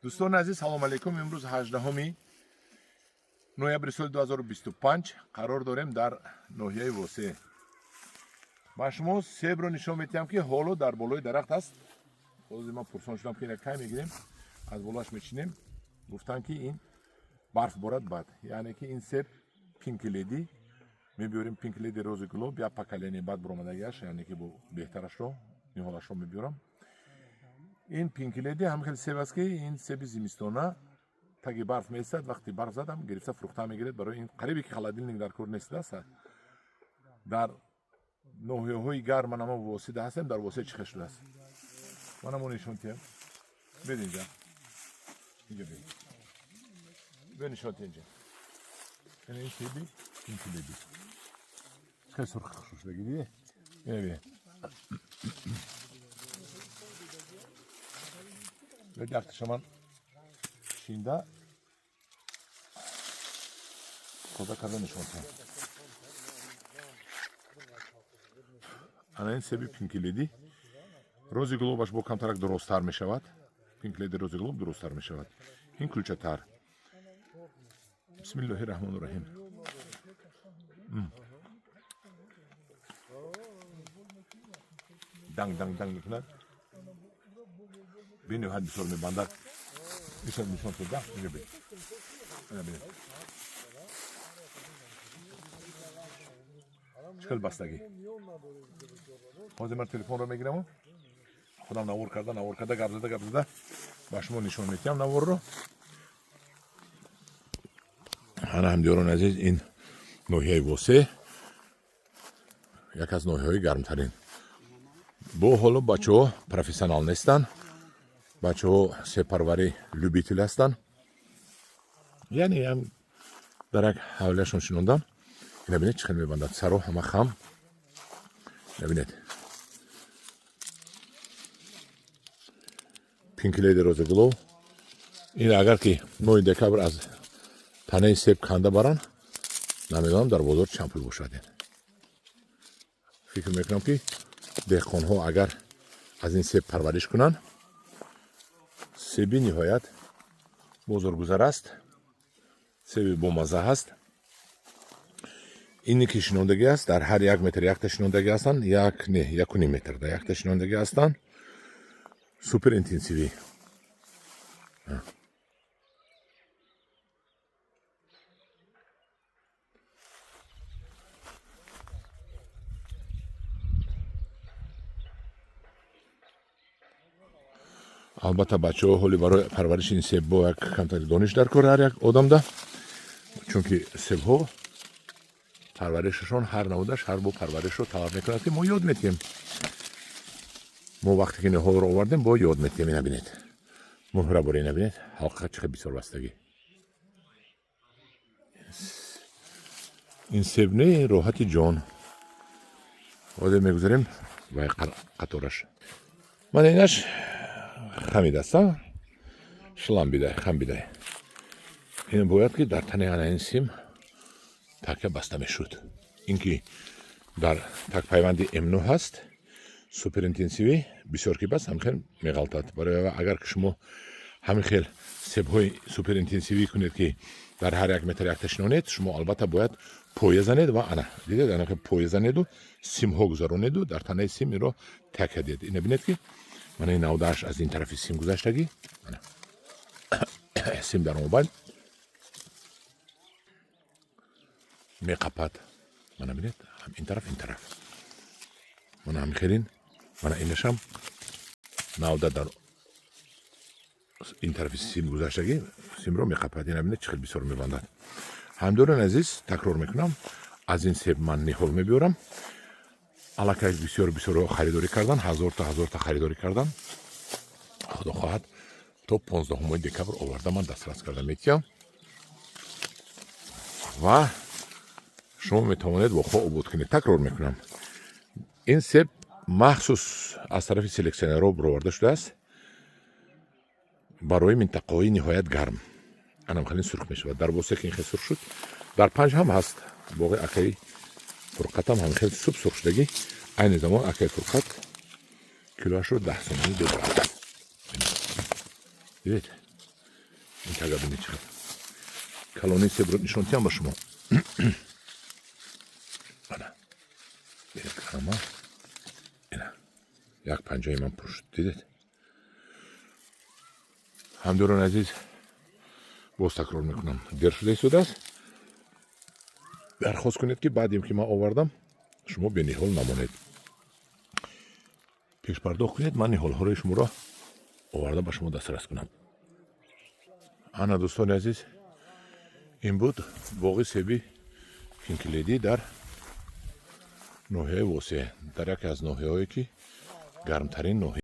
دوستان عزیز سلام علیکم. امروز 18 نوامبر سال 2025 قرار داریم در ناحیه واسه. با شما سیب رو نشون میدم که حالا در بالای درخت است. باز ما پرسان شدم که اینکه میگیریم از بالاش میچینیم. گفتن که این برف بارد بعد، یعنی که این سیب پینک لیدی میبیاریم. پینک لیدی روز گلوب یا پکلینی بعد برآمدگیش، یعنی که بهترش رو نهالش رو میبیارم. این پینک لیدی هم خیلی سیب است که این سیب زمستانه تاگی برف میستد. وقتی برف زدم گرفته فروخته میگیرد. برای این قریبی که خلادیلنگ در کور نیست است. در ناحیه های گرم من ما واسطه هستم. در واسطه چخ شده است. من هم نشون تیم ببین اینجا ببین نشون اینجا. این سیبی پینک لیدی خیلی سرخ شده دیگه. ببین ve yaklaşaman şimdi koda kazanmış olsa. Ana این سبی پینک لیدی روزی گلوبش با کمترک درست‌تر میشود. پینک لیدی روزی گلوب درست‌تر میشود. این کلوچه‌تر. بسم الله الرحمن الرحیم. دنگ میکنه. بینی هر بسیار میبندد. میشن شده. اینجا بید. چکل بستگی. حاضر من تلفن رو میگیرم. خودم نوار کرده گرزده. با شما نشون میتیم نوار رو. هنه هم دیارون عزیز این ناحیه واسه یک از ناحیه های گرمترین. با حالا بچه ها پروفسیونال نیستن. بچه ها سپروری لوبیتیل هستن. یعنی هم درک حولشون شنوندم. این ببینید چقدر میبندد. سرو همه خم. ببینید پینک لیدی روز گلو. این اگر که 9 دکبر از تنه سیب کنده برن نمیدونم در بازار چند پول باشد. فکر میکنم که دهقان ها اگر از این سیب پرورش کنن سیبی نهایت بزرگوزر است. سیبی بامزه هست. اینی که شنوندگی است در هر 1 متر یک تا شنوندگی هستن. 1.5 متر در یک تا شنوندگی هستن. سوپر اینتنسیوی. البته بچه ها حالی برای پرورش این سیب با یک کمتر دانش در کار هر یک آدم ده. چون که سیب ها پرورششون هر نمودش هر با پرورش رو طلب میکنند که ما یاد میتیم. ما وقتی که نهال رو آوردیم با یاد میتیم. این نبینید مهره باری نبینید. حقیقت چقدر بسیار بستگی. این سیب نه راحت جان وادر میگذاریم و قطارش. من اینش خمید هستم. شلم بیده خم بیده. این باید که در تنه این سیم تکه بسته میشود. این که در تک پیوندی M9 هست. سوپر اینتنسیوی بسیار که بس هم خیلی میغلطد. برای اگر که شما همین خیلی سیب های سوپر اینتنسیوی کنید که در هر 1 متر یک تشنونید شما البته باید پایه زنید و انا دیدید انا که پایه زنید و سیم ها گذارونید و در تنه سیم این رو تکه دید. این ببینید که من این نودش از این طرف سیم گذاشتگی سیم در موبایل میقپد. من ببینید هم این طرف من هم خیرین من اینشم نوده در این طرف سیم گذاشتگی سیم رو میقپد. این ببینید چقدر بسیار میبندد. همدارن عزیز تکرار میکنم از این سیب من نهال میبیارم. علاقه بسیار خریداری کردن. هزار تا خریداری کردن. خدا خواهد تا 15 دکبر آورده من دسترس کرده میتیم و شما میتوانید با خود عبور کنید. تکرار میکنم این سیب مخصوص از طرف سلکسیونرها برآورده شده است برای منطقه‌های نهایت گرم. انم خیلی سرخ میشود. در بوسه که این خیلی سرخ شد در 5 هم هست. باقی اکی فرقت هم خیلی سوپ سرخ شدگی. این زمان اکی فرقت کیلوش رو 10 سومانی دو برابر. دیدید اینجا ببینید چقدر کلونی سبرو نشونتیم با شما آنا یک اما اینا یک پنجه من پشت دیدید همدوران عزیز باز تکرار میکنم دیر شده سود است درخواست کنید که بعدیم که من آوردم شما به نیحال نمانید پیش پرداخت کنید من نیحال ها رو شما را آورده با شما دسترس کنم انا دوستان عزیز این بود باغ سیبی کینکلیدی در ناحیه واسه در یکی از ناحیه‌هایی که گرمترین ناحیه